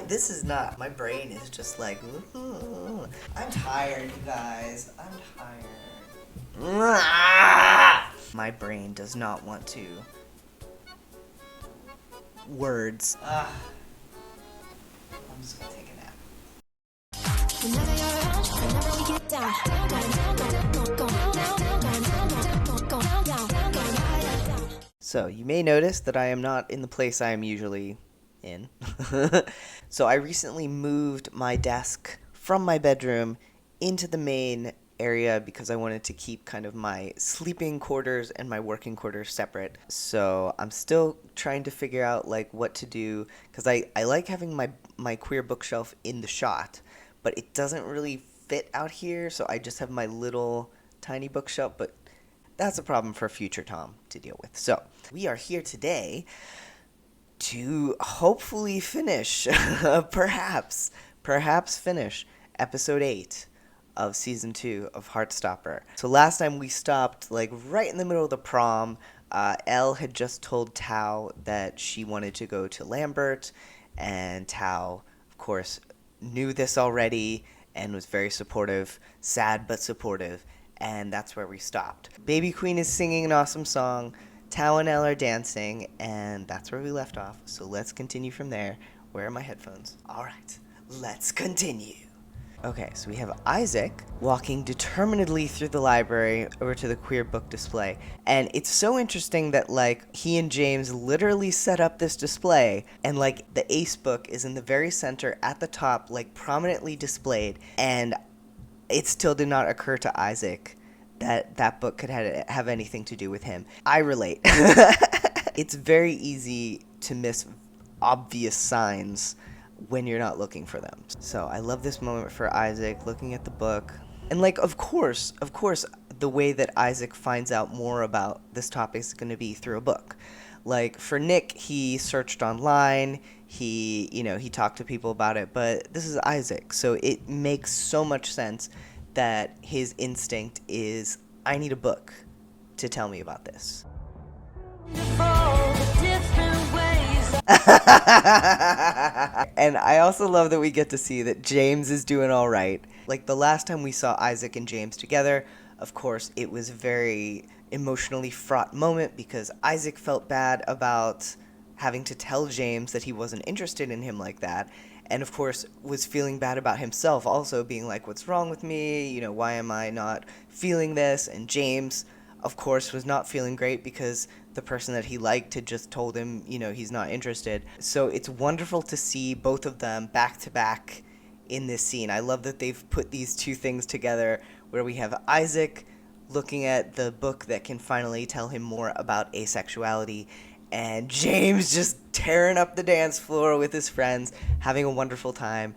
This is not, my brain is just like, ooh. I'm tired, you guys. I'm tired. My brain does not want to. Words. I'm just gonna take a nap. So, you may notice that I am not in the place I am usually in. So, I recently moved my desk from my bedroom into the main area because I wanted to keep kind of my sleeping quarters and my working quarters separate. So, I'm still trying to figure out like what to do because I like having my queer bookshelf in the shot, but it doesn't really fit out here, so I just have my little tiny bookshelf, but that's a problem for future Tom to deal with. So, we are here today to hopefully finish, perhaps finish episode 8 of season 2 of Heartstopper. So last time we stopped like right in the middle of the prom. Elle had just told Tao that she wanted to go to Lambert, and Tao, of course, knew this already and was very supportive, sad but supportive, and that's where we stopped. Baby Queen is singing an awesome song, Tao and Elle are dancing, and that's where we left off. So let's continue from there. Where are my headphones? All right, let's continue. Okay, so we have Isaac walking determinedly through the library over to the queer book display. And it's so interesting that, like, he and James literally set up this display, and, like, the Ace book is in the very center at the top, like, prominently displayed. And it still did not occur to Isaac that that book could have anything to do with him. I relate. It's very easy to miss obvious signs when you're not looking for them. So I love this moment for Isaac looking at the book. And like, of course, the way that Isaac finds out more about this topic is going to be through a book. Like for Nick, he searched online, he talked to people about it, but this is Isaac. So it makes so much sense that his instinct is, I need a book to tell me about this. And I also love that we get to see that James is doing all right. Like the last time we saw Isaac and James together, of course, it was a very emotionally fraught moment because Isaac felt bad about having to tell James that he wasn't interested in him like that. And of course, was feeling bad about himself also, being like, what's wrong with me? Why am I not feeling this? And James, of course, was not feeling great because the person that he liked had just told him, he's not interested. So it's wonderful to see both of them back to back in this scene. I love that they've put these two things together where we have Isaac looking at the book that can finally tell him more about asexuality, and James just tearing up the dance floor with his friends, having a wonderful time,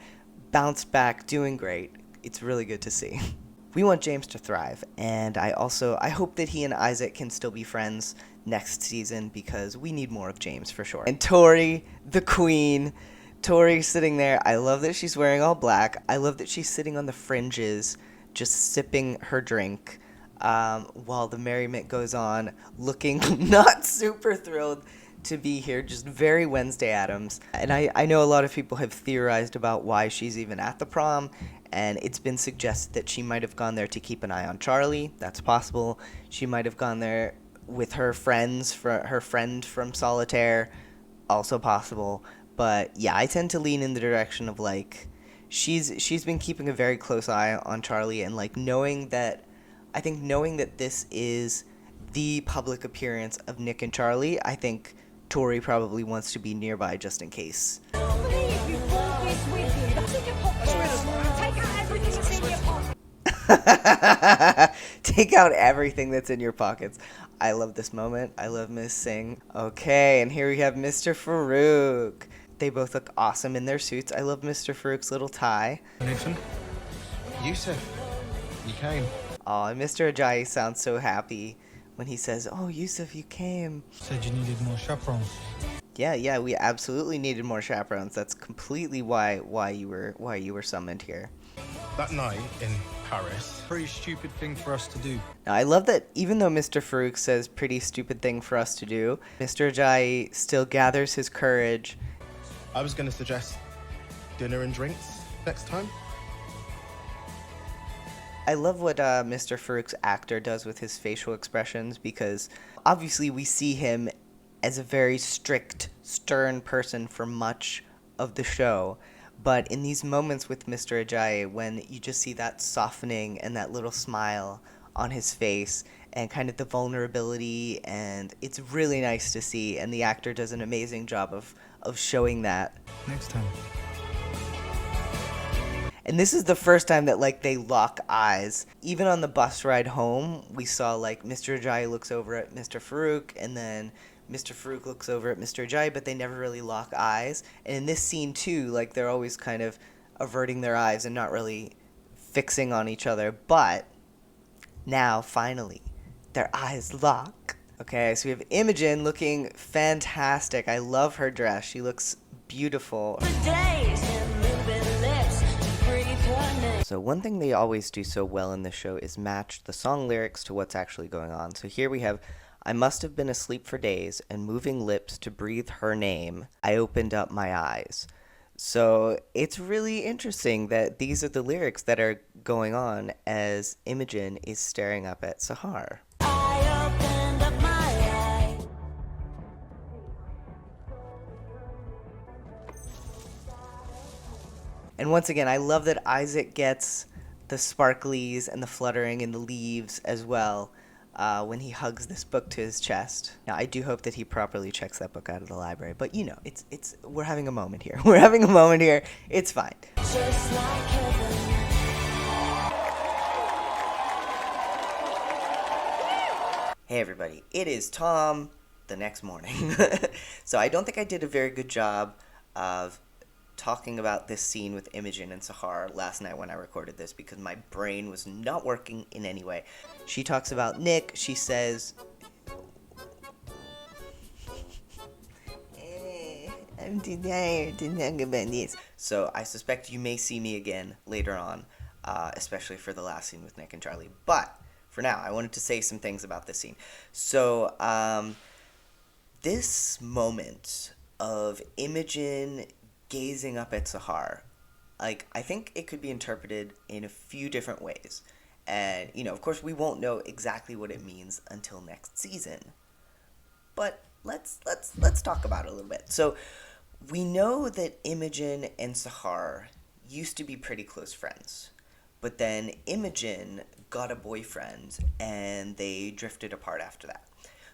bounced back, doing great. It's really good to see. We want James to thrive, and I hope that he and Isaac can still be friends next season because we need more of James for sure. And Tori, the queen, Tori sitting there. I love that she's wearing all black. I love that she's sitting on the fringes, just sipping her drink, while the merriment goes on, looking not super thrilled to be here, just very Wednesday Addams. And I know a lot of people have theorized about why she's even at the prom, and it's been suggested that she might have gone there to keep an eye on Charlie. That's possible. She might have gone there with her friends, her friend from Solitaire. Also possible. But yeah, I tend to lean in the direction of like, she's been keeping a very close eye on Charlie, and like knowing that this is the public appearance of Nick and Charlie, I think Tori probably wants to be nearby just in case. Take out everything that's in your pockets. I love this moment. I love Miss Singh. Okay, and here we have Mr. Farouk. They both look awesome in their suits. I love Mr. Farouk's little tie. Nathan, Yusuf, you came. Oh, and Mr. Ajayi sounds so happy when he says, "Oh, Yusuf, you came." Said you needed more chaperones. Yeah, we absolutely needed more chaperones. That's completely why you were summoned here. That night in Paris, pretty stupid thing for us to do. Now, I love that even though Mr. Farouk says pretty stupid thing for us to do, Mr. Ajayi still gathers his courage. I was going to suggest dinner and drinks next time. I love what Mr. Farouk's actor does with his facial expressions because obviously we see him as a very strict, stern person for much of the show. But in these moments with Mr. Ajayi, when you just see that softening and that little smile on his face and kind of the vulnerability, and it's really nice to see. And the actor does an amazing job of showing that. Next time. And this is the first time that like they lock eyes. Even on the bus ride home, we saw like Mr. Ajayi looks over at Mr. Farouk, and then Mr. Farouk looks over at Mr. Ajayi, but they never really lock eyes. And in this scene too, like they're always kind of averting their eyes and not really fixing on each other. But now, finally, their eyes lock. Okay, so we have Imogen looking fantastic. I love her dress. She looks beautiful. So one thing they always do so well in this show is match the song lyrics to what's actually going on. So here we have, I must have been asleep for days and moving lips to breathe her name. I opened up my eyes. So it's really interesting that these are the lyrics that are going on as Imogen is staring up at Sahar. I opened up my eyes. And once again, I love that Isaac gets the sparklies and the fluttering in the leaves as well when he hugs this book to his chest. Now, I do hope that he properly checks that book out of the library, but you know, it's we're having a moment here. We're having a moment here. It's fine. Just like heaven. Hey everybody, it is Tom the next morning. So I don't think I did a very good job of talking about this scene with Imogen and Sahar last night when I recorded this because my brain was not working in any way. She talks about Nick. She says, I'm too tired to talk about this. So I suspect you may see me again later on, especially for the last scene with Nick and Charlie. But for now, I wanted to say some things about this scene. So this moment of Imogen gazing up at Sahar, like, I think it could be interpreted in a few different ways. And, you know, of course we won't know exactly what it means until next season. But let's talk about it a little bit. So we know that Imogen and Sahar used to be pretty close friends. But then Imogen got a boyfriend and they drifted apart after that.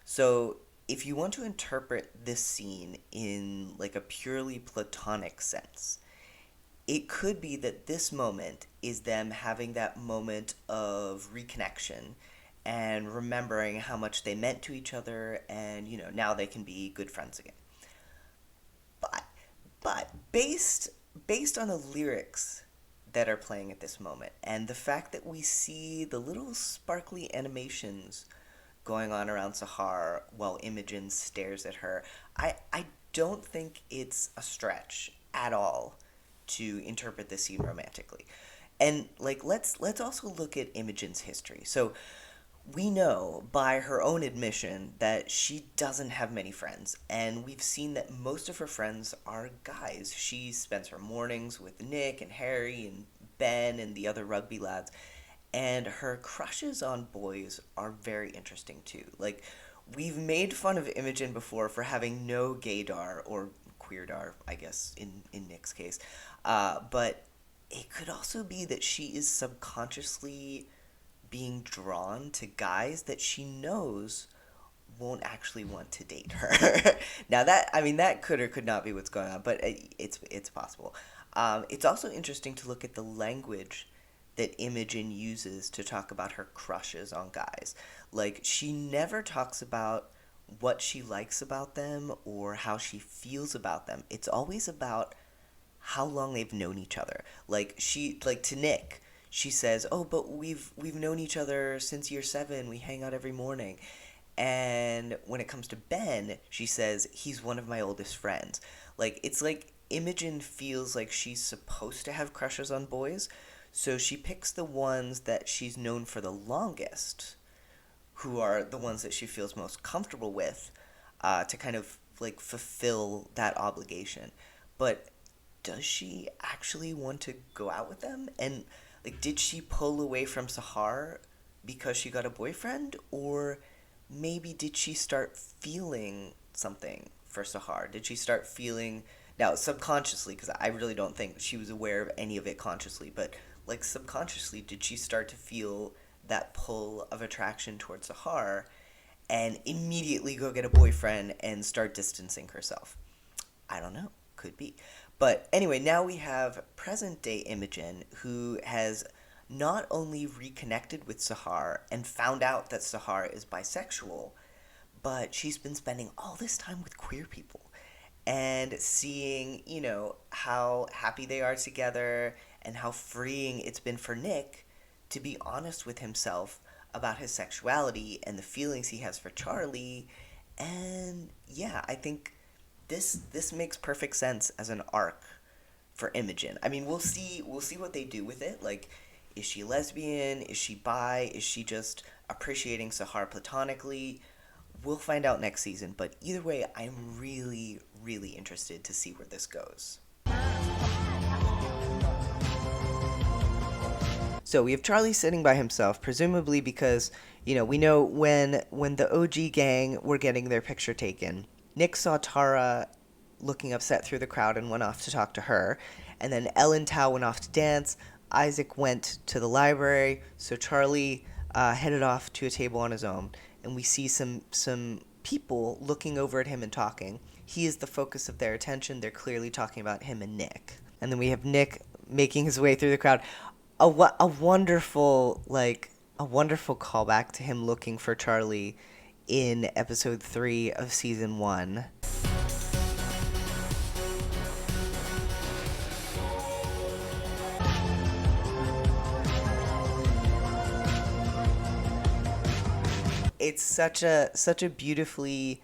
So if you want to interpret this scene in like a purely platonic sense, it could be that this moment is them having that moment of reconnection and remembering how much they meant to each other, and you know, now they can be good friends again. But based on the lyrics that are playing at this moment and the fact that we see the little sparkly animations going on around Sahar while Imogen stares at her, I don't think it's a stretch at all to interpret this scene romantically. And like let's also look at Imogen's history. So we know by her own admission that she doesn't have many friends, and we've seen that most of her friends are guys. She spends her mornings with Nick and Harry and Ben and the other rugby lads. And her crushes on boys are very interesting too. Like, we've made fun of Imogen before for having no gaydar, or queerdar, I guess, in Nick's case. But it could also be that she is subconsciously being drawn to guys that she knows won't actually want to date her. Now that could or could not be what's going on, but it's possible. It's also interesting to look at the language that Imogen uses to talk about her crushes on guys. Like, she never talks about what she likes about them or how she feels about them. It's always about how long they've known each other. Like, to Nick, she says, "Oh, but we've known each other since year 7. We hang out every morning." And when it comes to Ben, she says, "He's one of my oldest friends." Like, it's like Imogen feels like she's supposed to have crushes on boys, so she picks the ones that she's known for the longest, who are the ones that she feels most comfortable with, to kind of like fulfill that obligation. But does she actually want to go out with them? And like, did she pull away from Sahar because she got a boyfriend, or maybe did she start feeling something for Sahar? Did she start feeling now subconsciously? Because I really don't think she was aware of any of it consciously, but like subconsciously, did she start to feel that pull of attraction towards Sahar and immediately go get a boyfriend and start distancing herself? I don't know. Could be. But anyway, now we have present day Imogen, who has not only reconnected with Sahar and found out that Sahar is bisexual, but she's been spending all this time with queer people and seeing, how happy they are together and how freeing it's been for Nick to be honest with himself about his sexuality and the feelings he has for Charlie. And yeah, I think this makes perfect sense as an arc for Imogen. I mean, we'll see what they do with it. Like, is she lesbian? Is she bi? Is she just appreciating Sahar platonically? We'll find out next season. But either way, I'm really, really interested to see where this goes. So we have Charlie sitting by himself, presumably because, we know when the OG gang were getting their picture taken, Nick saw Tara looking upset through the crowd and went off to talk to her. And then Ellen Tao went off to dance. Isaac went to the library. So Charlie headed off to a table on his own. And we see some people looking over at him and talking. He is the focus of their attention. They're clearly talking about him and Nick. And then we have Nick making his way through the crowd. A wonderful callback to him looking for Charlie in episode 3 of season 1. It's such a beautifully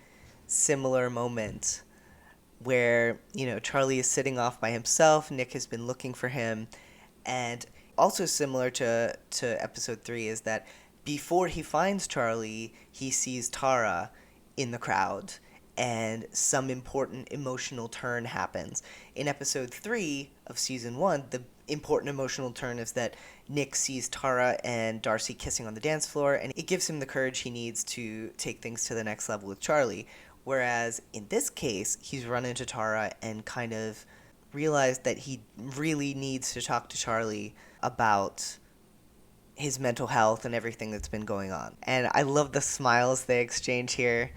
similar moment where, Charlie is sitting off by himself, Nick has been looking for him, and also similar to episode 3 is that before he finds Charlie, he sees Tara in the crowd, and some important emotional turn happens. In episode 3 of season 1, the important emotional turn is that Nick sees Tara and Darcy kissing on the dance floor, and it gives him the courage he needs to take things to the next level with Charlie. Whereas in this case, he's run into Tara and kind of realized that he really needs to talk to Charlie about his mental health and everything that's been going on. And I love the smiles they exchange here.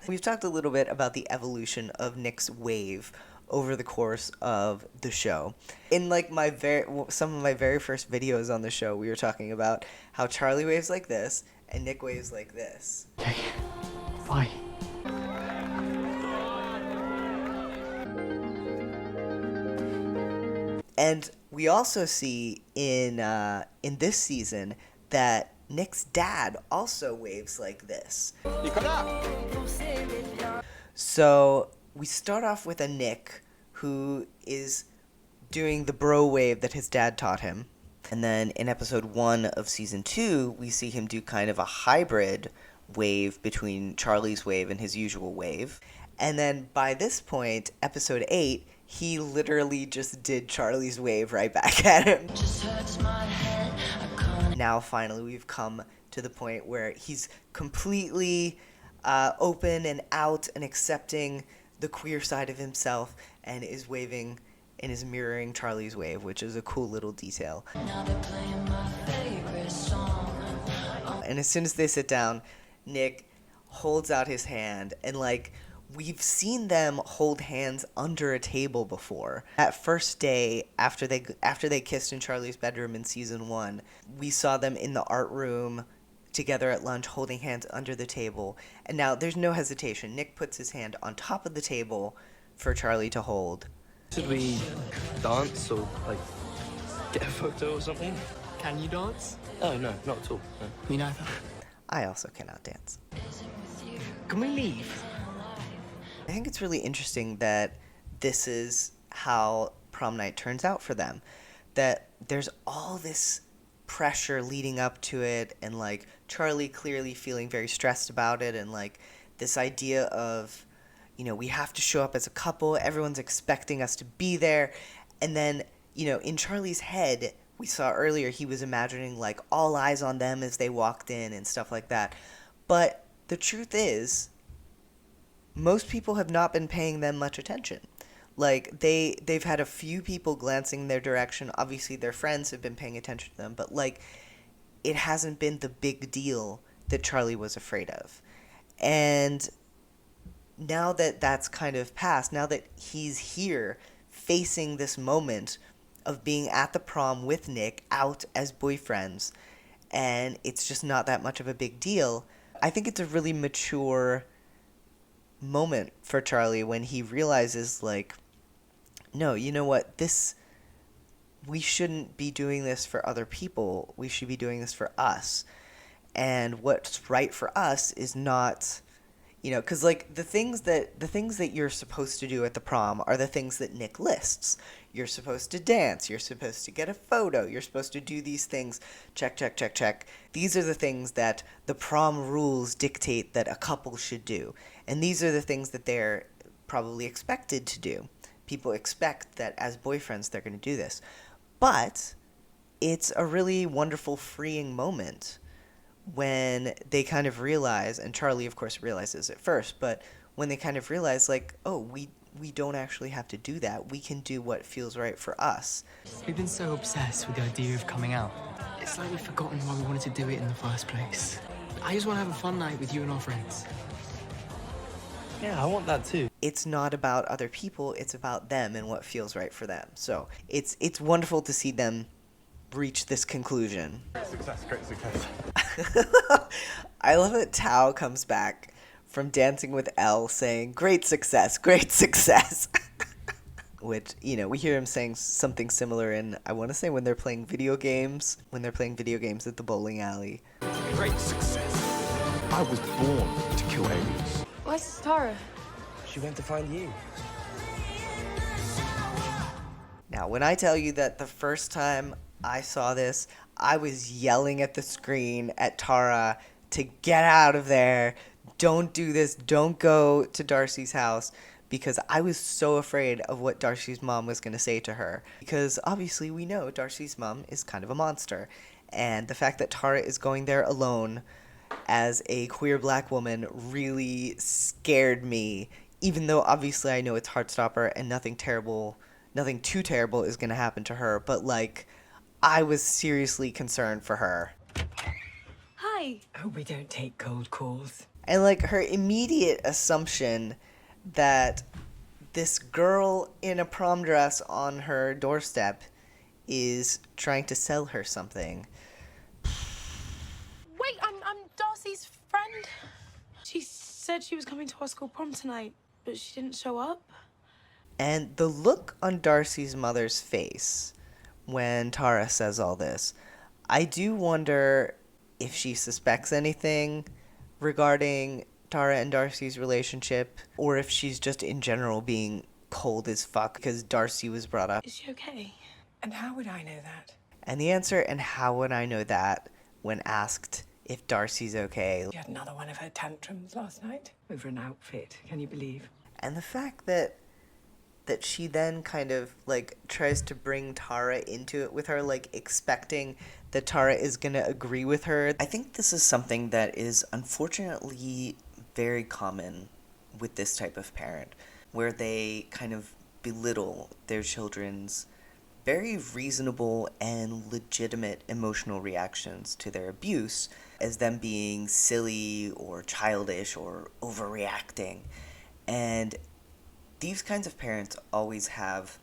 We've talked a little bit about the evolution of Nick's wave over the course of the show. In like some of my very first videos on the show, we were talking about how Charlie waves like this and Nick waves like this. Okay, bye. And we also see in this season that Nick's dad also waves like this. So we start off with a Nick who is doing the bro wave that his dad taught him. And then in episode 1 of season 2, we see him do kind of a hybrid wave between Charlie's wave and his usual wave. And then by this point, episode 8, he literally just did Charlie's wave right back at him. Now finally we've come to the point where he's completely open and out and accepting the queer side of himself and is waving and is mirroring Charlie's wave, which is a cool little detail. And as soon as they sit down, Nick holds out his hand, and like, we've seen them hold hands under a table before. That first day after they kissed in Charlie's bedroom in season 1, we saw them in the art room together at lunch holding hands under the table. And now there's no hesitation. Nick puts his hand on top of the table for Charlie to hold. Should we dance or like get a photo or something? Can you dance? Oh no, not at all. No. Me neither. I also cannot dance. Can we leave? I think it's really interesting that this is how prom night turns out for them. That there's all this pressure leading up to it, and like Charlie clearly feeling very stressed about it, and like this idea of, we have to show up as a couple. Everyone's expecting us to be there. And then, in Charlie's head, we saw earlier, he was imagining like all eyes on them as they walked in and stuff like that. But the truth is, most people have not been paying them much attention. Like, they've had a few people glancing in their direction. Obviously, their friends have been paying attention to them. But, like, it hasn't been the big deal that Charlie was afraid of. And now that that's kind of passed, now that he's here facing this moment of being at the prom with Nick out as boyfriends, and it's just not that much of a big deal, I think it's a really mature moment for Charlie when he realizes, like, no, you know what, we shouldn't be doing this for other people, we should be doing this for us, and what's right for us is not, because, like, the things that you're supposed to do at the prom are the things that Nick lists. You're supposed to dance, you're supposed to get a photo, you're supposed to do these things, check, check, check, check. These are the things that the prom rules dictate that a couple should do. And these are the things that they're probably expected to do. People expect that as boyfriends they're going to do this. But it's a really wonderful, freeing moment when they kind of realize, and Charlie, of course, realizes it first, but when they kind of realize, like, oh, we don't actually have to do that. We can do what feels right for us. We've been so obsessed with the idea of coming out. It's like we've forgotten why we wanted to do it in the first place. I just want to have a fun night with you and our friends. Yeah, I want that too. It's not about other people, it's about them and what feels right for them. So it's wonderful to see them reach this conclusion. Great success. I love that Tao comes back from Dancing with Elle saying, great success, great success. Which, we hear him saying something similar in, I want to say, when they're playing video games at the bowling alley. Great success. I was born to kill aliens. Where's Tara? She went to find you. Now, when I tell you that the first time I saw this, I was yelling at the screen at Tara to get out of there. Don't do this. Don't go to Darcy's house, because I was so afraid of what Darcy's mom was going to say to her. Because obviously we know Darcy's mom is kind of a monster. And the fact that Tara is going there alone as a queer black woman really scared me. Even though obviously I know it's Heartstopper and nothing too terrible is going to happen to her. But, like, I was seriously concerned for her. Hi. Hope we don't take cold calls. And, like, her immediate assumption that this girl in a prom dress on her doorstep is trying to sell her something. Wait, I'm Darcy's friend. She said she was coming to our school prom tonight, but she didn't show up. And the look on Darcy's mother's face when Tara says all this, I do wonder if she suspects anything regarding Tara and Darcy's relationship, or if she's just in general being cold as fuck because Darcy was brought up. Is she okay? And how would I know that? And the answer, and how would I know that, when asked if Darcy's okay. She had another one of her tantrums last night over an outfit, can you believe? And the fact that she then kind of, like, tries to bring Tara into it with her, like, expecting that Tara is gonna agree with her. I think this is something that is unfortunately very common with this type of parent, where they kind of belittle their children's very reasonable and legitimate emotional reactions to their abuse as them being silly or childish or overreacting. And these kinds of parents always have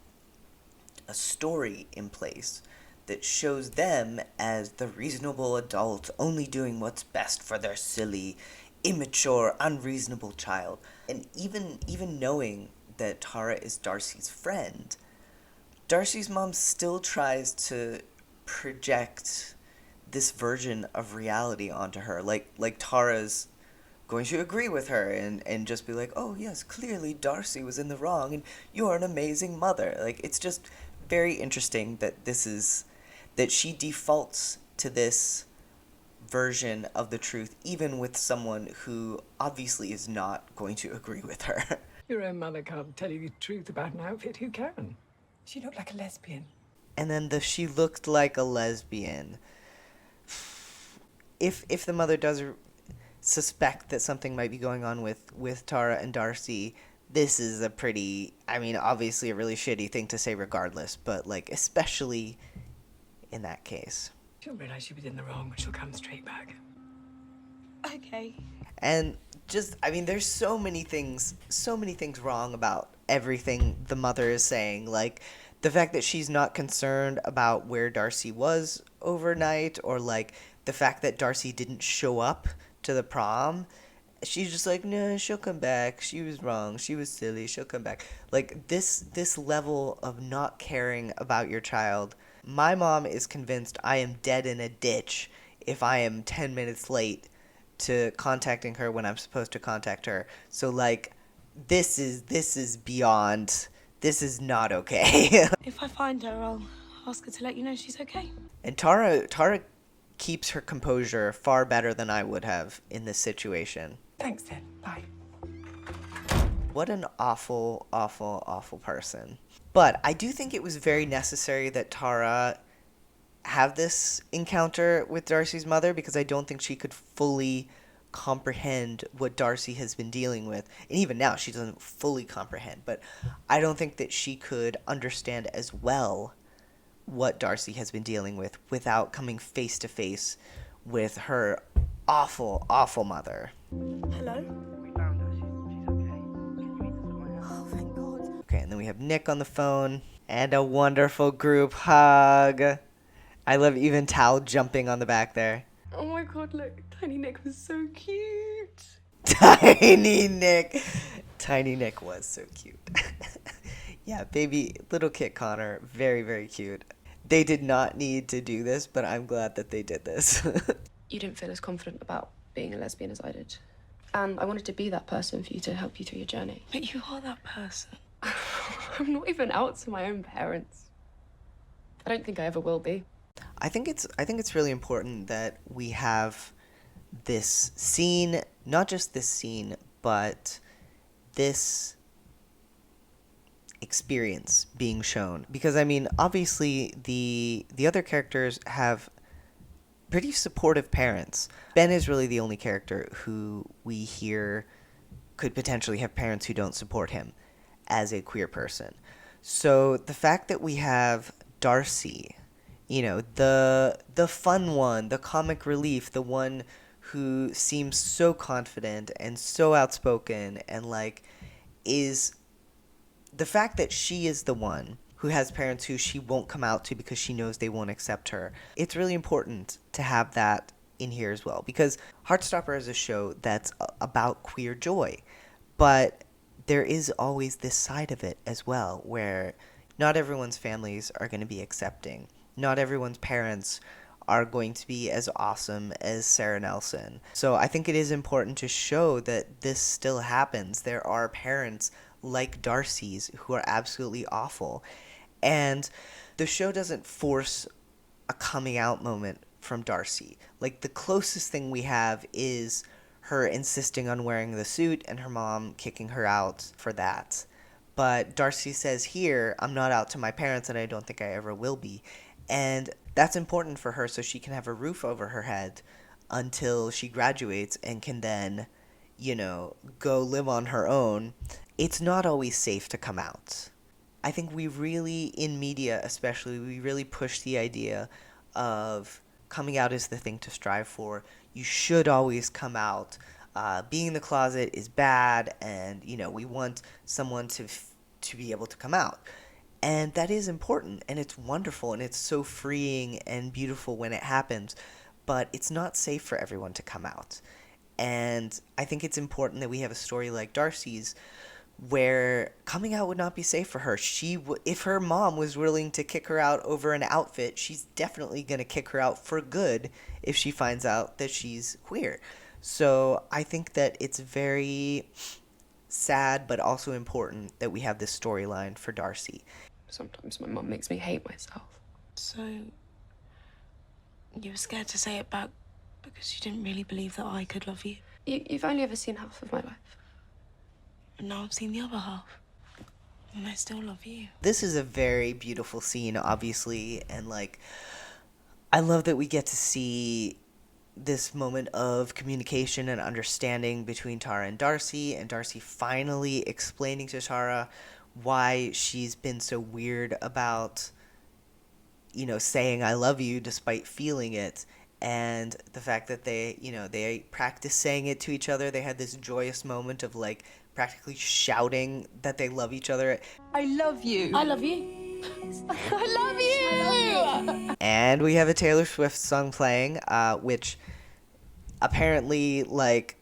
a story in place that shows them as the reasonable adult only doing what's best for their silly, immature, unreasonable child. And even knowing that Tara is Darcy's friend, Darcy's mom still tries to project this version of reality onto her. Like Tara's going to agree with her and just be like, oh yes, clearly Darcy was in the wrong and you're an amazing mother. Like, it's just very interesting that that she defaults to this version of the truth, even with someone who obviously is not going to agree with her. Your own mother can't tell you the truth about an outfit. Who can? She looked like a lesbian. And then the she looked like a lesbian. If the mother does suspect that something might be going on with Tara and Darcy, this is a pretty, I mean, obviously a really shitty thing to say regardless, but, like, especially in that case. She'll realise she was in the wrong and she'll come straight back. Okay. And just, I mean, there's so many things wrong about everything the mother is saying. Like, the fact that she's not concerned about where Darcy was overnight, or, like, the fact that Darcy didn't show up to the prom. She's just like, no, she'll come back. She was wrong. She was silly. She'll come back. Like, this level of not caring about your child. My mom is convinced I am dead in a ditch if I am 10 minutes late to contacting her when I'm supposed to contact her. So, like, this is beyond. This is not okay. If I find her, I'll ask her to let you know she's okay. And Tara keeps her composure far better than I would have in this situation. Thanks, then. Bye. What an awful, awful, awful person. But I do think it was very necessary that Tara have this encounter with Darcy's mother, because I don't think she could fully comprehend what Darcy has been dealing with. And even now, she doesn't fully comprehend. But I don't think that she could understand as well what Darcy has been dealing with without coming face to face with her awful, awful mother. Hello? We found her. She's okay. Can you meet us at my house? Oh, thank God. Okay, and then we have Nick on the phone, and a wonderful group hug. I love even Tal jumping on the back there. Oh my God, look. Tiny Nick was so cute. Tiny Nick. Tiny Nick was so cute. Yeah, baby, little Kit Connor, very, very cute. They did not need to do this, but I'm glad that they did this. You didn't feel as confident about being a lesbian as I did. And I wanted to be that person for you to help you through your journey. But you are that person. I'm not even out to my own parents. I don't think I ever will be. I think it's really important that we have this scene, not just this scene, but this experience being shown, because I mean, obviously the other characters have pretty supportive parents. Ben is really the only character who we hear could potentially have parents who don't support him as a queer person. So the fact that we have Darcy, you know, the fun one, the comic relief, the one who seems so confident and so outspoken, and like is the fact that she is the one who has parents who she won't come out to because she knows they won't accept her. It's really important to have that in here as well, because Heartstopper is a show that's about queer joy, but there is always this side of it as well, where not everyone's families are going to be accepting. Not everyone's parents are going to be as awesome as Sarah Nelson. So I think it is important to show that this still happens. There are parents like Darcy's who are absolutely awful. And the show doesn't force a coming out moment from Darcy. Like, the closest thing we have is her insisting on wearing the suit and her mom kicking her out for that. But Darcy says here, I'm not out to my parents and I don't think I ever will be. And that's important for her so she can have a roof over her head until she graduates and can then, you know, go live on her own. It's not always safe to come out. I think we really, in media especially, we really push the idea of coming out is the thing to strive for. You should always come out. Being in the closet is bad, and, you know, we want someone to be able to come out. And that is important, and it's wonderful, and it's so freeing and beautiful when it happens. But it's not safe for everyone to come out. And I think it's important that we have a story like Darcy's, where coming out would not be safe for her. If her mom was willing to kick her out over an outfit, she's definitely going to kick her out for good if she finds out that she's queer. So I think that it's very sad but also important that we have this storyline for Darcy. Sometimes my mum makes me hate myself. So, you were scared to say it about because she didn't really believe that I could love you. You've only ever seen half of my life. And now I've seen the other half. And I still love you. This is a very beautiful scene, obviously, and like, I love that we get to see this moment of communication and understanding between Tara and Darcy finally explaining to Tara why she's been so weird about, you know, saying I love you despite feeling it, and the fact that they practice saying it to each other. They had this joyous moment of like practically shouting that they love each other. I love you. I love you. I love you. And we have a Taylor Swift song playing, which apparently, like,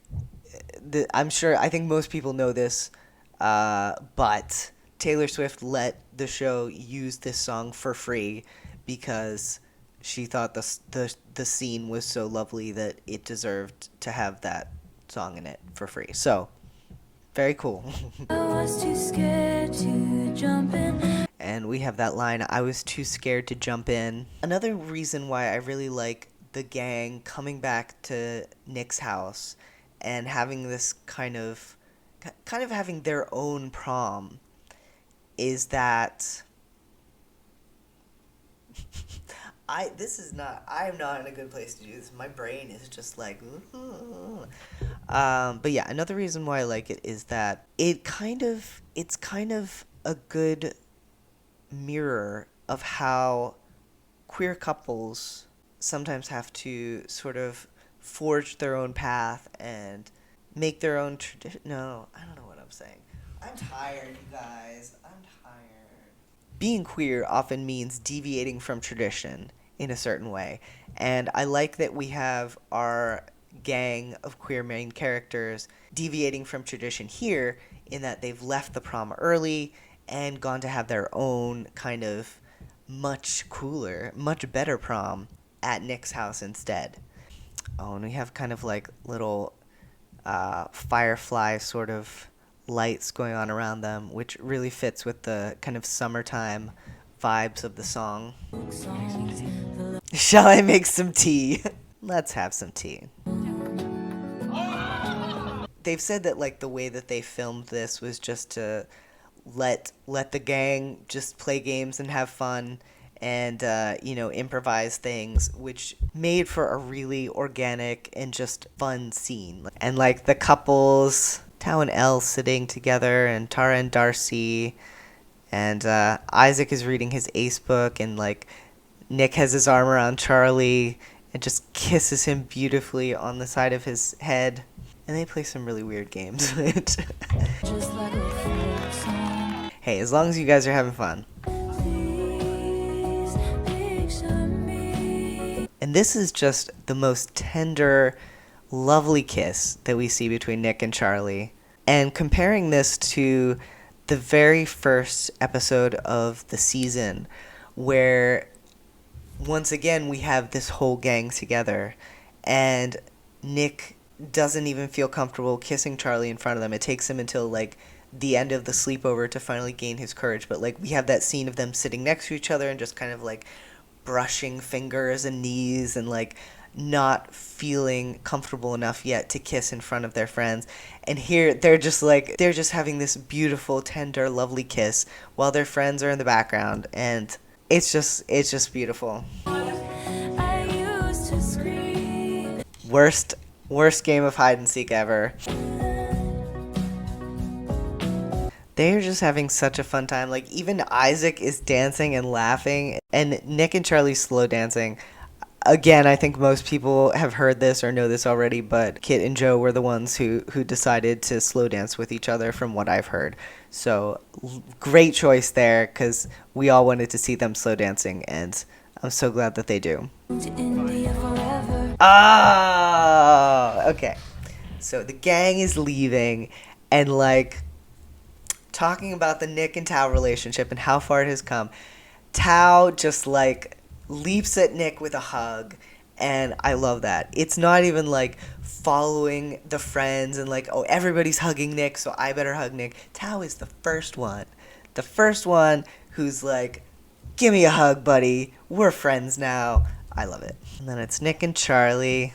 I think most people know this, but Taylor Swift let the show use this song for free because she thought the scene was so lovely that it deserved to have that song in it for free. So, very cool. I was too scared to jump in. And we have that line, I was too scared to jump in. Another reason why I really like the gang coming back to Nick's house and having this kind of having their own prom is that I am not in a good place to do this. My brain is just like, but yeah, another reason why I like it is that it's kind of a good mirror of how queer couples sometimes have to sort of forge their own path and make their own tradition. No, I don't know what I'm saying. I'm tired, you guys. I'm tired. Being queer often means deviating from tradition in a certain way. And I like that we have our gang of queer main characters deviating from tradition here in that they've left the prom early and gone to have their own kind of much cooler, much better prom at Nick's house instead. Oh, and we have kind of like little firefly sort of lights going on around them, which really fits with the kind of summertime vibes of the song. Shall I make some tea? Let's have some tea. They've said that like the way that they filmed this was just to let the gang just play games and have fun and improvise things, which made for a really organic and just fun scene. And like the couples, Tao and Elle sitting together, and Tara and Darcy, and Isaac is reading his ace book, and like Nick has his arm around Charlie and just kisses him beautifully on the side of his head. And they play some really weird games. Just like a folk song. Hey, as long as you guys are having fun. Please picture me. And this is just the most tender, lovely kiss that we see between Nick and Charlie. And comparing this to the very first episode of the season, where once again we have this whole gang together, and Nick doesn't even feel comfortable kissing Charlie in front of them. It takes him until like the end of the sleepover to finally gain his courage. But like we have that scene of them sitting next to each other and just kind of like brushing fingers and knees and like not feeling comfortable enough yet to kiss in front of their friends. And here they're just having this beautiful, tender, lovely kiss while their friends are in the background, and it's just beautiful. I used to scream. Worst game of hide and seek ever. They're just having such a fun time. Like, even Isaac is dancing and laughing, and Nick and Charlie slow dancing. Again, I think most people have heard this or know this already, but Kit and Joe were the ones who decided to slow dance with each other from what I've heard. So, great choice there, because we all wanted to see them slow dancing, and I'm so glad that they do. To India forever. Ah, okay. So the gang is leaving, and like talking about the Nick and Tao relationship and how far it has come. Tao just like leaps at Nick with a hug, and I love that. It's not even like following the friends and like, oh, everybody's hugging Nick, so I better hug Nick. Tao is the first one who's like, give me a hug, buddy. We're friends now. I love it. And then it's Nick and Charlie.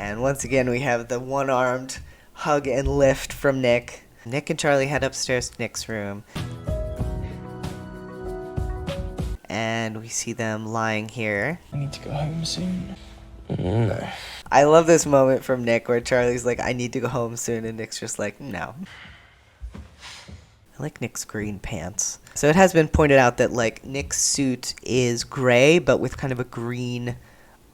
And once again, we have the one-armed hug and lift from Nick. Nick and Charlie head upstairs to Nick's room. And we see them lying here. I need to go home soon. No. I love this moment from Nick where Charlie's like, I need to go home soon, and Nick's just like, no. I like Nick's green pants. So it has been pointed out that, like, Nick's suit is gray, but with kind of a green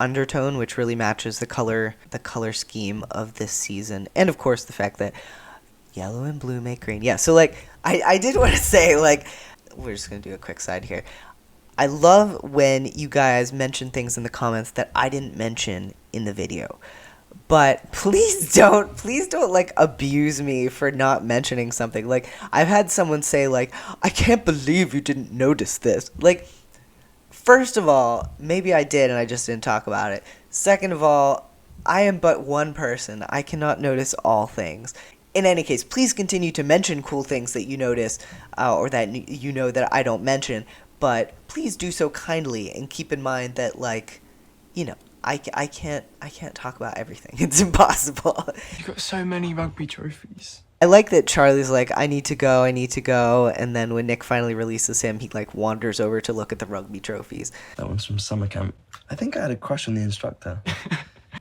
undertone, which really matches the color scheme of this season. And, of course, the fact that yellow and blue make green. Yeah, so, like, I did want to say, like, we're just going to do a quick side here. I love when you guys mention things in the comments that I didn't mention in the video. But please don't, like, abuse me for not mentioning something. Like, I've had someone say, like, I can't believe you didn't notice this. Like, first of all, maybe I did and I just didn't talk about it. Second of all, I am but one person. I cannot notice all things. In any case, please continue to mention cool things that you notice or that you know that I don't mention. But please do so kindly and keep in mind that, like, you know, I can't talk about everything. It's impossible. You got so many rugby trophies. I like that Charlie's like, I need to go, and then when Nick finally releases him, he, like, wanders over to look at the rugby trophies. That one's from summer camp. I think I had a crush on the instructor.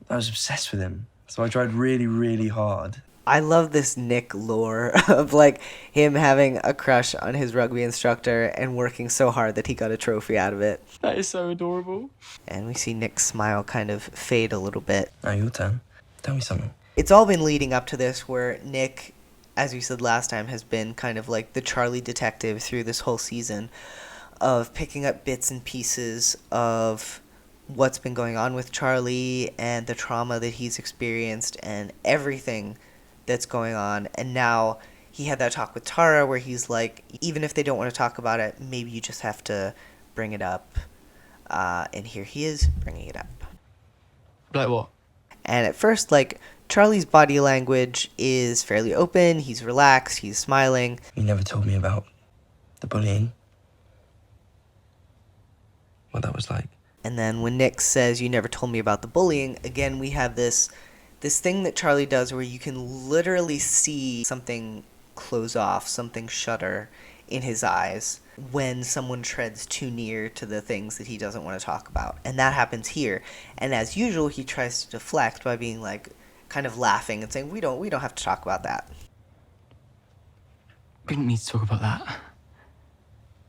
I was obsessed with him, so I tried really, really hard. I love this Nick lore of, like, him having a crush on his rugby instructor and working so hard that he got a trophy out of it. That is so adorable. And we see Nick's smile kind of fade a little bit. Now your turn. Tell me something. It's all been leading up to this where Nick, as we said last time, has been kind of like the Charlie detective through this whole season of picking up bits and pieces of what's been going on with Charlie and the trauma that he's experienced and everything that's going on. And now he had that talk with Tara where he's like, even if they don't want to talk about it, maybe you just have to bring it up. And here he is bringing it up. Like what? And at first, like, Charlie's body language is fairly open. He's relaxed. He's smiling. You never told me about the bullying. What that was like. And then when Nick says, you never told me about the bullying, again, we have this thing that Charlie does where you can literally see something close off, something shudder in his eyes when someone treads too near to the things that he doesn't want to talk about. And that happens here. And as usual, he tries to deflect by being, like, kind of laughing and saying, we don't have to talk about that. We didn't need to talk about that.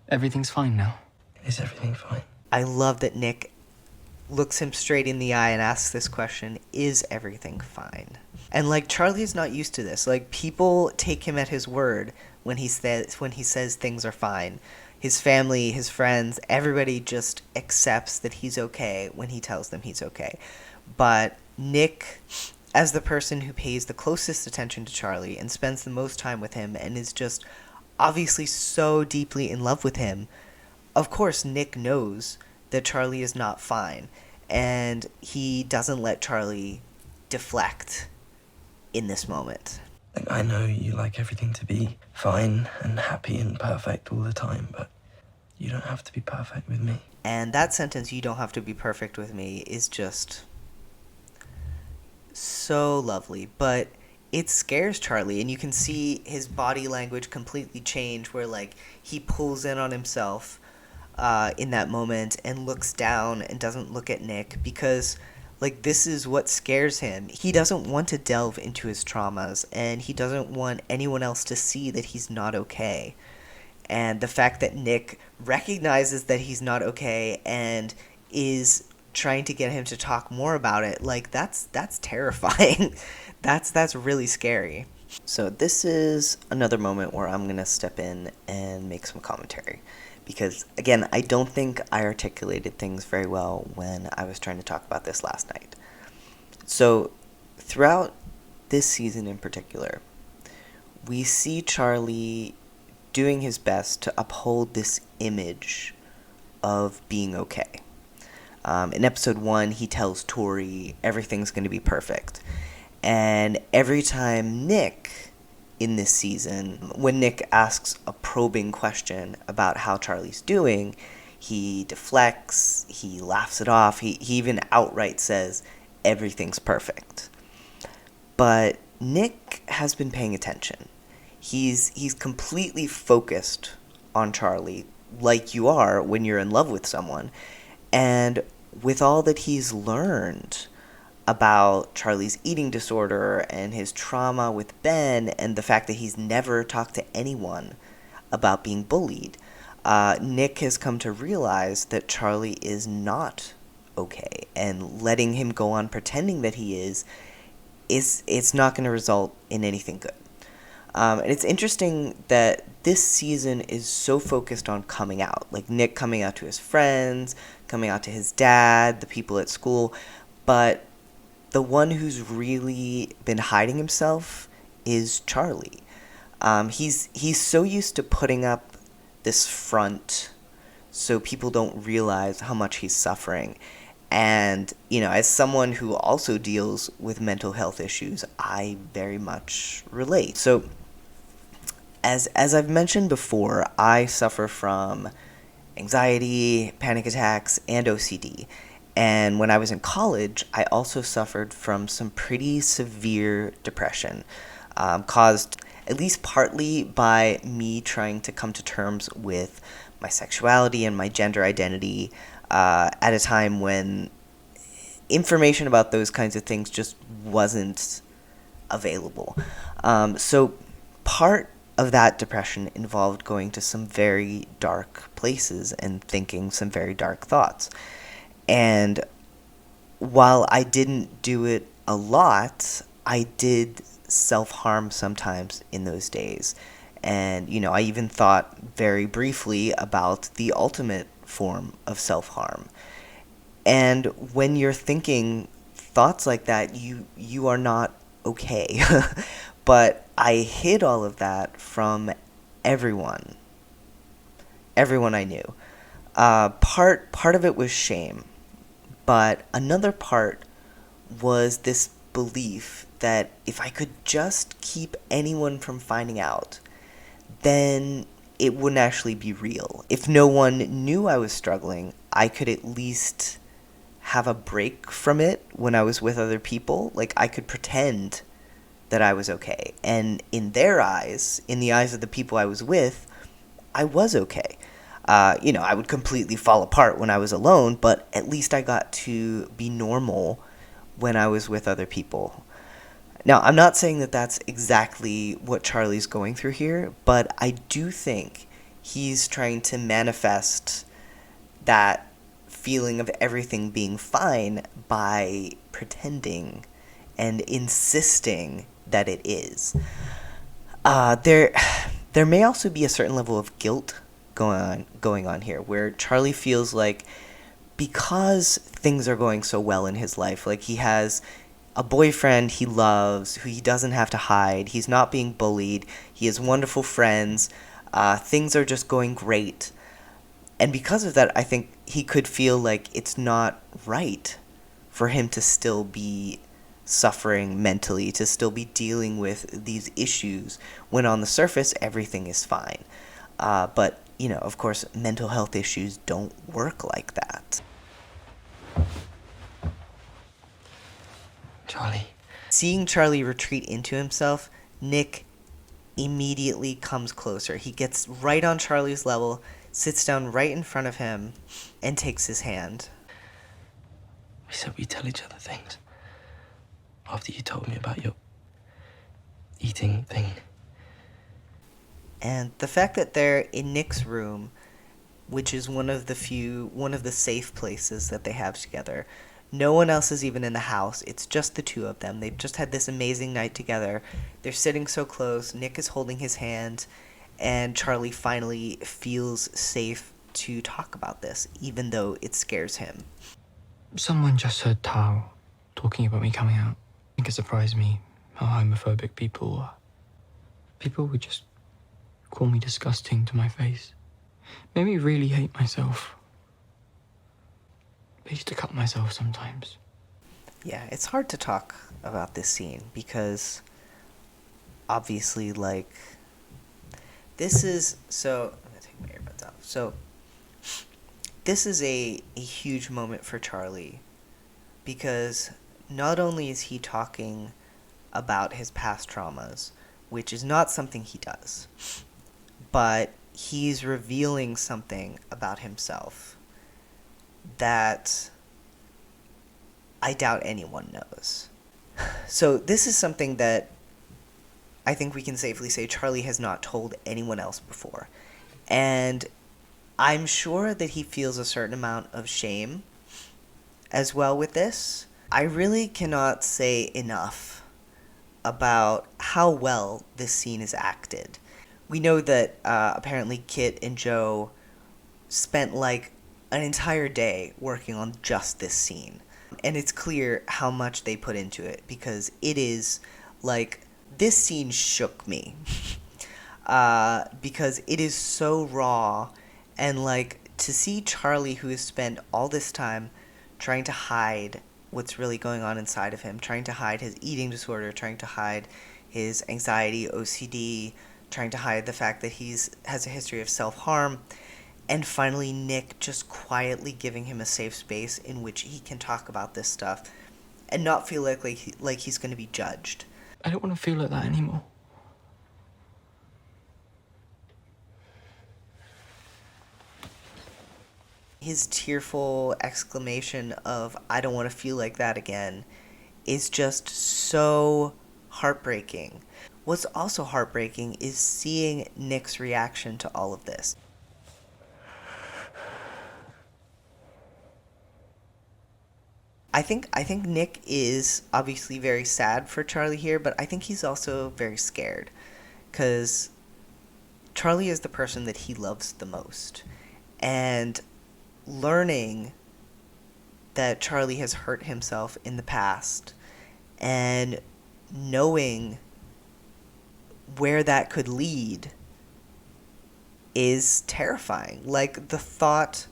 Everything's fine now. Is everything fine? I love that Nick looks him straight in the eye and asks this question, is everything fine? And, like, Charlie's not used to this. Like, people take him at his word when he says things are fine. His family, his friends, everybody just accepts that he's okay when he tells them he's okay. But Nick, as the person who pays the closest attention to Charlie and spends the most time with him and is just obviously so deeply in love with him, of course Nick knows that Charlie is not fine, and he doesn't let Charlie deflect in this moment. Like, I know you like everything to be fine and happy and perfect all the time, but you don't have to be perfect with me. And that sentence, you don't have to be perfect with me, is just so lovely. But it scares Charlie, and you can see his body language completely change where, like, he pulls in on himself in that moment and looks down and doesn't look at Nick because, like, this is what scares him. He doesn't want to delve into his traumas, and he doesn't want anyone else to see that he's not okay. And the fact that Nick recognizes that he's not okay and is trying to get him to talk more about it, like, that's terrifying. That's really scary. So this is another moment where I'm going to step in and make some commentary. Because, again, I don't think I articulated things very well when I was trying to talk about this last night. So, throughout this season in particular, we see Charlie doing his best to uphold this image of being okay. In episode 1, he tells Tori everything's going to be perfect. And every time Nick, in this season, when Nick asks a probing question about how Charlie's doing, He deflects, he laughs it off, he even outright says everything's perfect. But Nick has been paying attention. He's completely focused on Charlie, like you are when you're in love with someone. And with all that he's learned about Charlie's eating disorder and his trauma with Ben and the fact that he's never talked to anyone about being bullied, Nick has come to realize that Charlie is not okay, and letting him go on pretending that he is it's not going to result in anything good. And it's interesting that this season is so focused on coming out, like Nick coming out to his friends, coming out to his dad, the people at school, but the one who's really been hiding himself is Charlie. He's so used to putting up this front so people don't realize how much he's suffering. And, you know, as someone who also deals with mental health issues, I very much relate. So, as I've mentioned before, I suffer from anxiety, panic attacks, and OCD. And when I was in college, I also suffered from some pretty severe depression, caused at least partly by me trying to come to terms with my sexuality and my gender identity at a time when information about those kinds of things just wasn't available. So part of that depression involved going to some very dark places and thinking some very dark thoughts. And while I didn't do it a lot, I did self-harm sometimes in those days. And, you know, I even thought very briefly about the ultimate form of self-harm. And when you're thinking thoughts like that, you are not okay. But I hid all of that from everyone I knew. Part of it was shame, but another part was this belief that if I could just keep anyone from finding out, then it wouldn't actually be real. If no one knew I was struggling, I could at least have a break from it when I was with other people. Like, I could pretend that I was okay. And in their eyes, in the eyes of the people I was with, I was okay. You know, I would completely fall apart when I was alone, but at least I got to be normal when I was with other people. Now, I'm not saying that that's exactly what Charlie's going through here, but I do think he's trying to manifest that feeling of everything being fine by pretending and insisting that it is. There may also be a certain level of guilt going on here, where Charlie feels like because things are going so well in his life, like he has a boyfriend he loves, who he doesn't have to hide, he's not being bullied, he has wonderful friends, things are just going great. And because of that, I think he could feel like it's not right for him to still be suffering mentally, to still be dealing with these issues, when on the surface everything is fine. But, you know, of course, mental health issues don't work like that. Charlie. Seeing Charlie retreat into himself, Nick immediately comes closer. He gets right on Charlie's level, sits down right in front of him, and takes his hand. We said we'd tell each other things. After you told me about your eating thing. And the fact that they're in Nick's room, which is one of the safe places that they have together. No one else is even in the house. It's just the two of them. They've just had this amazing night together. They're sitting so close. Nick is holding his hand, and Charlie finally feels safe to talk about this, even though it scares him. Someone just heard Tao talking about me coming out. I think it surprised me how homophobic people are. People would just call me disgusting to my face. Made me really hate myself. I used to cut myself sometimes. Yeah, it's hard to talk about this scene because obviously, like, this is, so, I'm gonna take my earbuds off. So, This is a huge moment for Charlie, because not only is he talking about his past traumas, which is not something he does, but he's revealing something about himself that I doubt anyone knows. So this is something that I think we can safely say Charlie has not told anyone else before. And I'm sure that he feels a certain amount of shame as well with this. I really cannot say enough about how well this scene is acted. We know that apparently Kit and Joe spent like an entire day working on just this scene. And it's clear how much they put into it, because it is like, this scene shook me. Because it is so raw, and like to see Charlie, who has spent all this time trying to hide what's really going on inside of him, trying to hide his eating disorder, trying to hide his anxiety, OCD, trying to hide the fact that has a history of self-harm, and finally Nick just quietly giving him a safe space in which he can talk about this stuff and not feel like he's going to be judged. I don't want to feel like that anymore. His tearful exclamation of, "I don't want to feel like that again," is just so heartbreaking. What's also heartbreaking is seeing Nick's reaction to all of this. I think Nick is obviously very sad for Charlie here, but I think he's also very scared, because Charlie is the person that he loves the most. And learning that Charlie has hurt himself in the past and knowing where that could lead is terrifying. Like, the thought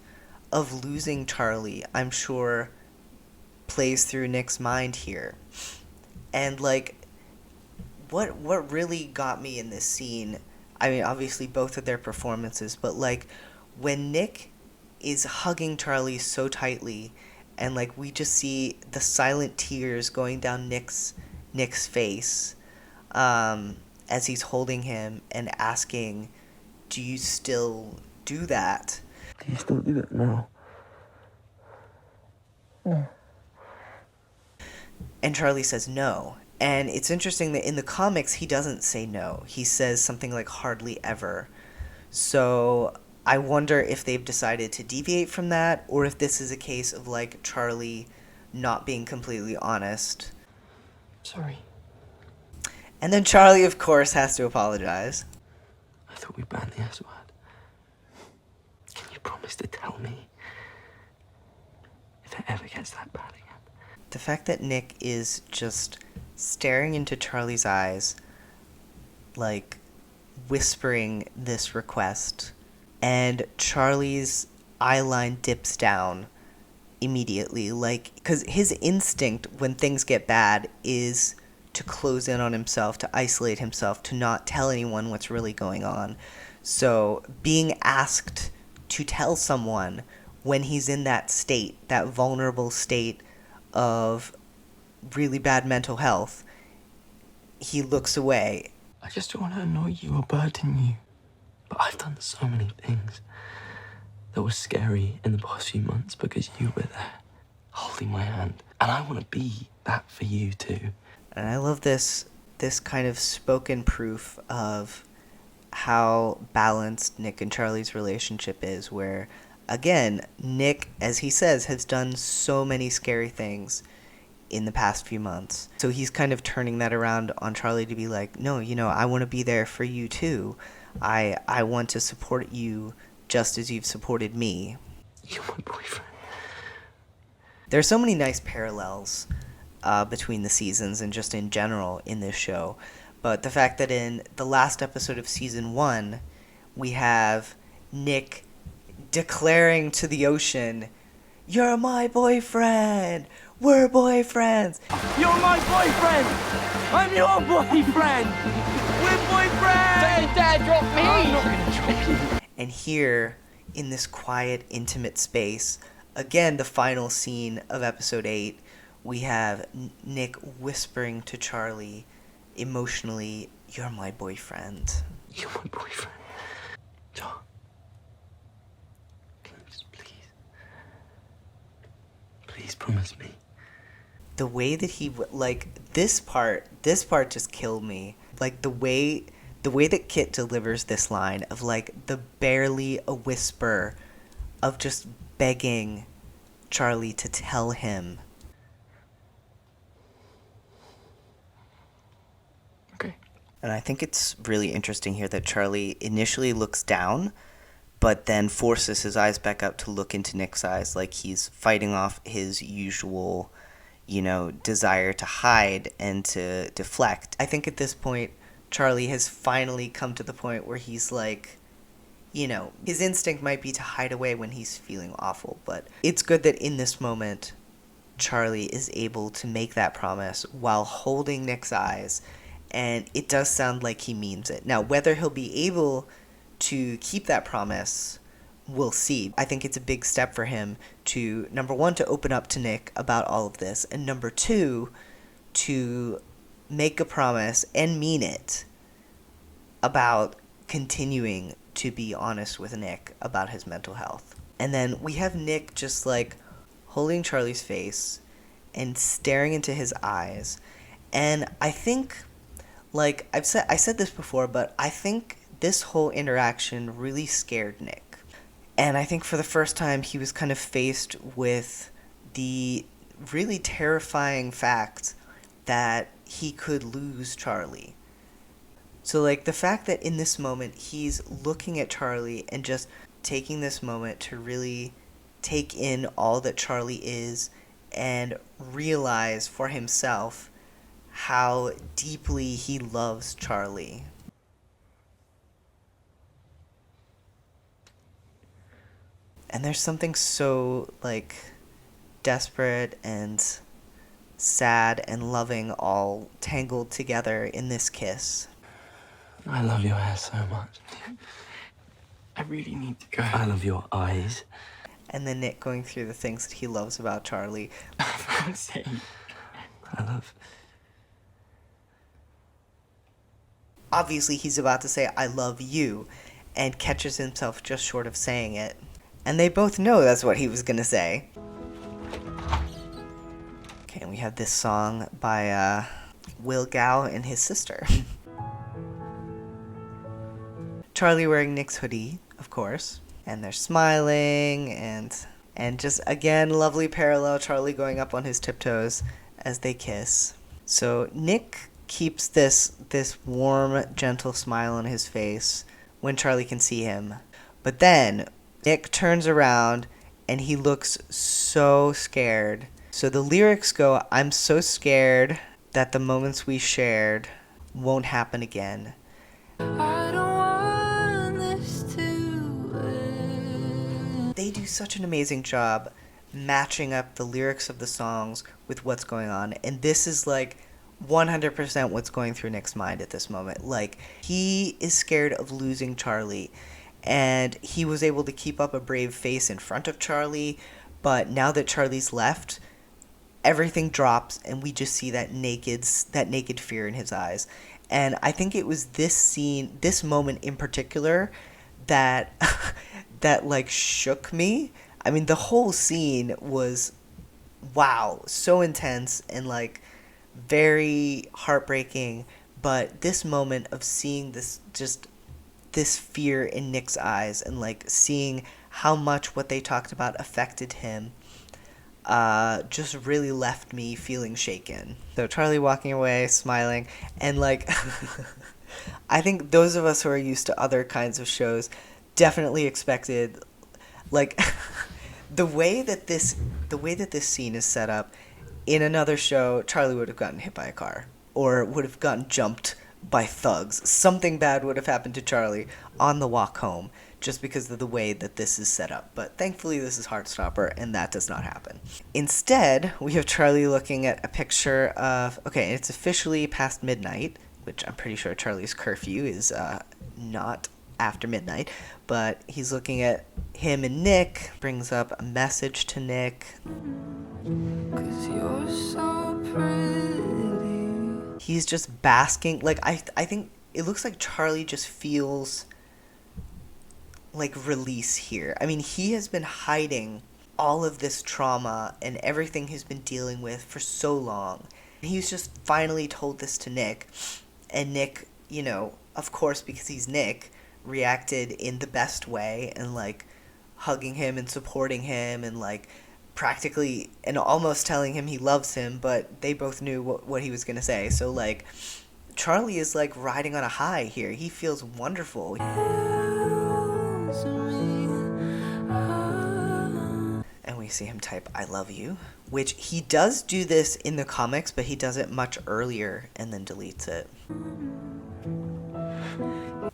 of losing Charlie, I'm sure, plays through Nick's mind here. And like, what really got me in this scene, I mean, obviously both of their performances, but like when Nick is hugging Charlie so tightly, and like we just see the silent tears going down Nick's face as he's holding him and asking, "Do you still do that?" Do you still do that now? No. And Charlie says no. And it's interesting that in the comics, he doesn't say no. He says something like hardly ever. So I wonder if they've decided to deviate from that, or if this is a case of like Charlie not being completely honest. Sorry. And then Charlie, of course, has to apologize. I thought we banned the S word. Can you promise to tell me if it ever gets that bad again? The fact that Nick is just staring into Charlie's eyes, like whispering this request, and Charlie's eyeline dips down immediately, like, because his instinct when things get bad is to close in on himself, to isolate himself, to not tell anyone what's really going on. So being asked to tell someone when he's in that state, that vulnerable state of really bad mental health, he looks away. I just don't want to annoy you or burden you. But I've done so many things that were scary in the past few months because you were there, holding my hand. And I want to be that for you too. And I love this kind of spoken proof of how balanced Nick and Charlie's relationship is, where, again, Nick, as he says, has done so many scary things in the past few months. So he's kind of turning that around on Charlie to be like, no, I want to be there for you too. I want to support you just as you've supported me. You're my boyfriend. There's so many nice parallels between the seasons and just in general in this show. But the fact that in the last episode of season 1, we have Nick declaring to the ocean, "You're my boyfriend! We're boyfriends!" You're my boyfriend! I'm your boyfriend! We're boyfriends! Don't you dare drop me! I'm not gonna drop you. And here in this quiet, intimate space. Again, the final scene of episode 8, we have Nick whispering to Charlie emotionally, "You're my boyfriend." You're my boyfriend. John. Please. Please promise me. The way that he, like, this part just killed me. Like, the way that Kit delivers this line of, like, the barely a whisper of just begging Charlie to tell him. Okay. And I think it's really interesting here that Charlie initially looks down, but then forces his eyes back up to look into Nick's eyes, like he's fighting off his usual, desire to hide and to deflect. I think at this point, Charlie has finally come to the point where he's like, his instinct might be to hide away when he's feeling awful, but it's good that in this moment, Charlie is able to make that promise while holding Nick's eyes, and it does sound like he means it. Now, whether he'll be able to keep that promise, we'll see. I think it's a big step for him to, number one, to open up to Nick about all of this, and number two, to make a promise and mean it about continuing to be honest with Nick about his mental health. And then we have Nick just like holding Charlie's face and staring into his eyes. And I think, like I said this before, but I think this whole interaction really scared Nick. And I think for the first time he was kind of faced with the really terrifying fact that he could lose Charlie. So, like, the fact that in this moment he's looking at Charlie and just taking this moment to really take in all that Charlie is and realize for himself how deeply he loves Charlie. And there's something so, like, desperate and sad and loving all tangled together in this kiss. I love your hair so much. I really need to go. I love your eyes. And then Nick going through the things that he loves about Charlie. I love... Obviously, he's about to say, "I love you," and catches himself just short of saying it. And they both know that's what he was going to say. Okay, and we have this song by Will Gow and his sister. Charlie wearing Nick's hoodie, of course. And they're smiling, and just, again, lovely parallel, Charlie going up on his tiptoes as they kiss. So Nick keeps this warm, gentle smile on his face when Charlie can see him. But then Nick turns around, and he looks so scared. So the lyrics go, "I'm so scared that the moments we shared won't happen again." I don't want this to end. They do such an amazing job matching up the lyrics of the songs with what's going on. And this is like 100% what's going through Nick's mind at this moment. Like, he is scared of losing Charlie. And he was able to keep up a brave face in front of Charlie. But now that Charlie's left, everything drops, and we just see that naked fear in his eyes. And I think it was this scene, this moment in particular, that that like shook me. I mean, the whole scene was, wow, so intense and like very heartbreaking. But this moment of seeing this fear in Nick's eyes and like seeing how much what they talked about affected him, just really left me feeling shaken. So Charlie walking away, smiling, and like, I think those of us who are used to other kinds of shows definitely expected, like, the way that this scene is set up, in another show, Charlie would have gotten hit by a car, or would have gotten jumped by thugs. Something bad would have happened to Charlie on the walk home, just because of the way that this is set up. But thankfully this is Heartstopper, and that does not happen. Instead, we have Charlie looking at a picture of, okay, it's officially past midnight, which I'm pretty sure Charlie's curfew is not after midnight, but he's looking at him and Nick, brings up a message to Nick. 'Cause you're so pretty. He's just basking. Like, I think it looks like Charlie just feels like release here. I mean, he has been hiding all of this trauma and everything he's been dealing with for so long. He's just finally told this to Nick, and Nick, you know, of course, because he's Nick, reacted in the best way and, like, hugging him and supporting him and, like, practically and almost telling him he loves him, but they both knew what he was going to say. So, like, Charlie is, like, riding on a high here. He feels wonderful. And we see him type, "I love you," which he does do this in the comics, but he does it much earlier and then deletes it.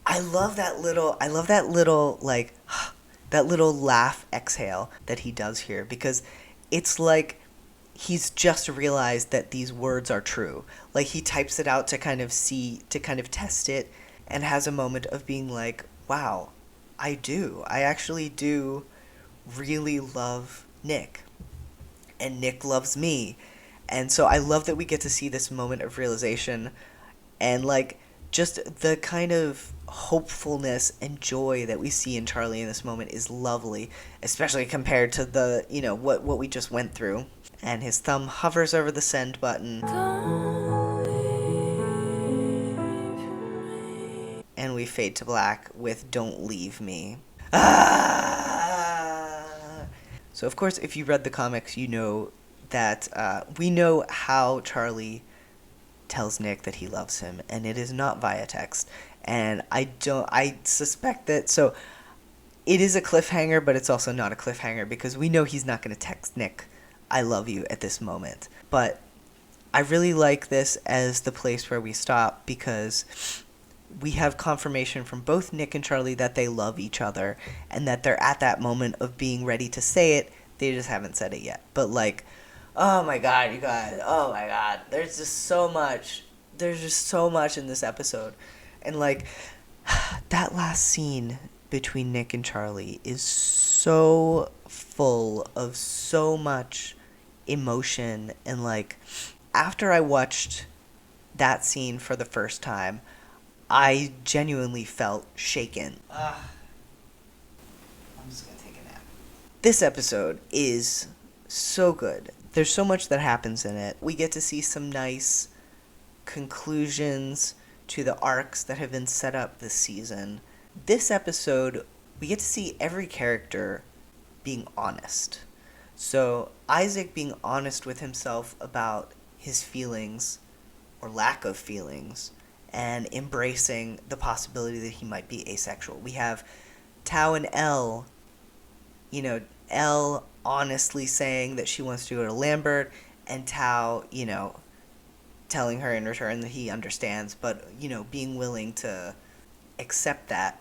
I love that little, like, that little laugh exhale that he does here, because it's like he's just realized that these words are true. Like, he types it out to kind of test it, and has a moment of being like, wow, I actually do really love Nick, and Nick loves me. And so I love that we get to see this moment of realization, and, like, just the kind of hopefulness and joy that we see in Charlie in this moment is lovely, especially compared to the, you know, what we just went through. And his thumb hovers over the send button. And we fade to black with "Don't Leave Me." So, of course, if you read the comics, you know that we know how Charlie tells Nick that he loves him, and it is not via text. And I suspect that, so it is a cliffhanger, but it's also not a cliffhanger, because we know he's not going to text Nick, "I love you," at this moment. But I really like this as the place where we stop, because we have confirmation from both Nick and Charlie that they love each other, and that they're at that moment of being ready to say it. They just haven't said it yet. But, like, oh my god, you guys, oh my god, there's just so much in this episode. And, like, that last scene between Nick and Charlie is so full of so much emotion. And, like, after I watched that scene for the first time, I genuinely felt shaken. I'm just gonna take a nap. This episode is so good. There's so much that happens in it. We get to see some nice conclusions to the arcs that have been set up this season. This episode, we get to see every character being honest. So Isaac being honest with himself about his feelings, or lack of feelings, and embracing the possibility that he might be asexual. We have Tao and Elle, you know, Elle honestly saying that she wants to go to Lambert, and Tao, you know, telling her in return that he understands, but, you know, being willing to accept that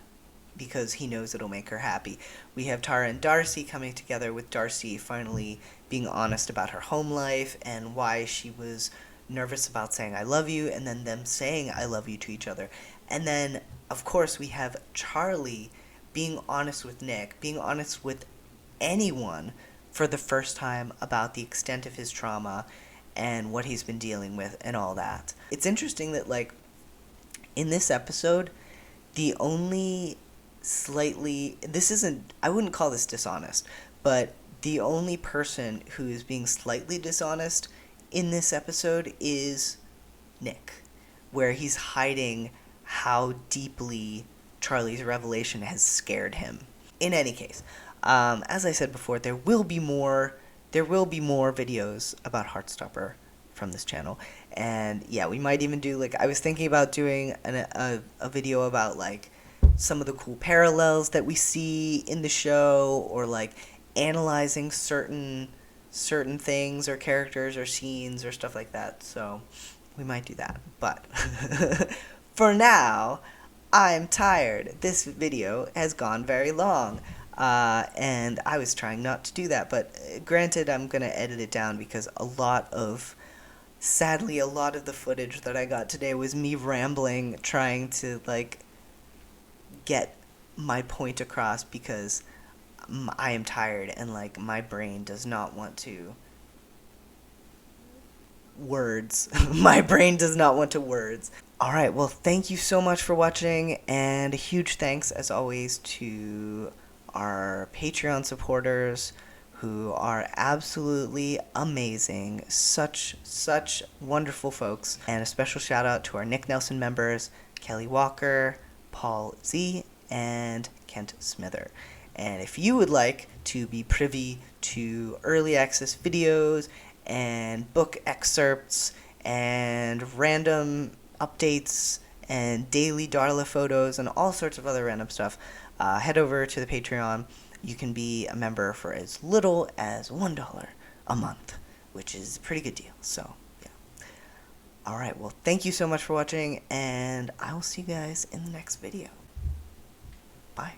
because he knows it'll make her happy. We have Tara and Darcy coming together, with Darcy finally being honest about her home life and why she was nervous about saying "I love you," and then them saying "I love you" to each other. And then, of course, we have Charlie being honest with Nick, being honest with anyone for the first time about the extent of his trauma and what he's been dealing with and all that. It's interesting that, like, in this episode, the only I wouldn't call this dishonest, but the only person who is being slightly dishonest in this episode is Nick, where he's hiding how deeply Charlie's revelation has scared him. In any case, as I said before, there will be more videos about Heartstopper from this channel. And yeah, we might even do, like, I was thinking about doing a video about, like, some of the cool parallels that we see in the show, or, like, analyzing certain things or characters or scenes or stuff like that. So we might do that. But for now, I'm tired. This video has gone very long. And I was trying not to do that, but granted, I'm going to edit it down, because sadly, a lot of the footage that I got today was me rambling, trying to, like, get my point across because I am tired and like my brain does not want to words. My brain does not want to words. All right, well, thank you so much for watching, and a huge thanks as always to our Patreon supporters who are absolutely amazing, such wonderful folks. And a special shout out to our Nick Nelson members, Kelly Walker, Paul Z, and Kent Smither. And if you would like to be privy to early access videos and book excerpts and random updates and daily Darla photos and all sorts of other random stuff, head over to the Patreon. You can be a member for as little as $1 a month, which is a pretty good deal. So, yeah. Alright, well, thank you so much for watching, and I will see you guys in the next video. Bye.